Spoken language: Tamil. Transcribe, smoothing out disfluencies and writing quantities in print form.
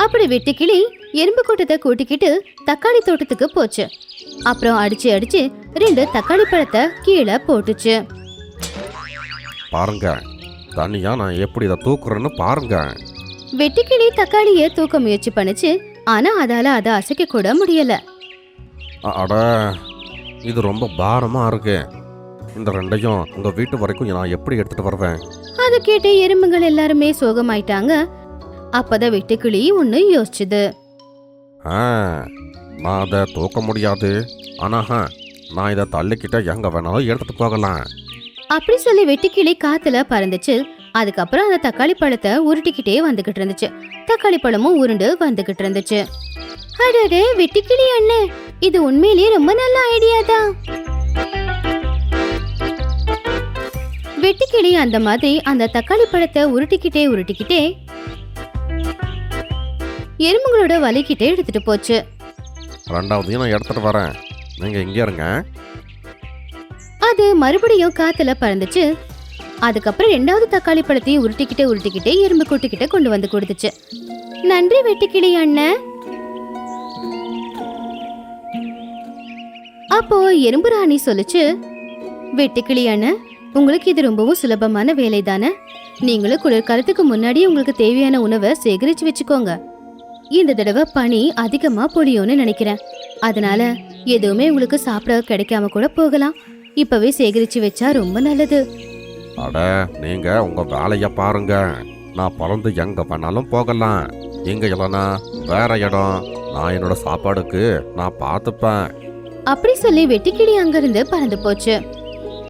அப்படி வெட்டுக்கிளி எறும்பு கூட்டத்தை கூட்டிக்கிட்டு தக்காளி தோட்டத்துக்கு போச்சு. அப்புறம் அடிச்சு அடிச்சு 2 தக்காளி பழத்தை கீழே போட்டுச்சு. பாருங்க, தனியா நான் எப்படி இதை தூக்குறேன்னு பாருங்க. வெட்டுக்கிளி தக்காளிய தூக்க முயற்சி பண்ணுச்சு. ஆனா அதால அதை அசைக்க கூட முடியல. அட, இது ரொம்ப பாரமா இருக்கு. இந்த 2ஐயும் உங்க வீட்டு வரைக்கும் நான் எப்படி எடுத்துட்டு வருவேன்? அதை கேட்டு எறும்புகள் எல்லாருமே சோகமாயிட்டாங்க. அப்பதான் வெட்டுக்கிளி ஒன்னு யோசிச்சுது. நான் அதை தூக்க முடியாது. ஆனா நான் இதை தள்ளிக்கிட்ட எங்க வேணாலும் எடுத்துட்டு போகலாம். அப்படி சொல்லி வெட்டுக்கிளி காத்துல பறந்துச்சு. அதுக்கப்புறம் அந்த தக்காளி பழத்தை உருட்டிக்கிட்டே வந்துகிட்டு இருந்துச்சு. தக்காளி பழமும் உருண்டு வந்துகிட்டு இருந்துச்சு. அடடே வெட்டுக்கிளி அண்ணே, இது உண்மையிலேயே ரொம்ப நல்ல ஐடியா தான். வெட்டுக்கிளி அந்த மாதிரி அந்த தக்காளி பழத்தை உருட்டிக்கிட்டே எறும்புகளோட வலிக்கிட்டே எடுத்துட்டு போச்சு. 2வதையும் நான் எடுத்துட்டு வரேன், நீங்க இங்கே இருங்க. அது மறுபடியும் காத்துல பறந்துச்சு. அதுக்கப்புறம் 2வது தக்காளி பழத்தையும் உருட்டிக்கிட்டே எறும்பு கூட்டுக்கிட்ட கொண்டு வந்து கொடுத்துச்சு. நன்றி வெட்டுக்கிளி அண்ணன். அப்போ எறும்பு ராணி சொல்லுச்சு, வெட்டுக்கிளி அண்ணன், உங்களுக்கு இது ரொம்பவும் சுலபமான வேலை தானே. நீங்களும் குளிர்காலத்துக்கு முன்னாடி உங்களுக்கு தேவையான உணவை சேகரிச்சு வச்சுக்கோங்க. இந்த தடவை பனி அதிகமா பொழியும்னு நினைக்கிறேன். அதனால எதுவுமே உங்களுக்கு சாப்பிட கிடைக்காம கூட போகலாம். இப்பவே சேகரிச்சு வச்சா ரொம்ப நல்லது. அட, நீங்க உங்க வேலைய பாருங்க. நான் பறந்து எங்க வேணாலும் போகலாம். இங்க இல்லைன்னா வேற இடம். நான் என்னோட சாப்பாடுக்கு நான் பார்த்துப்பேன். அப்படி சொல்லி வெட்டுக்கிளி அங்கிருந்து பறந்து போச்சு.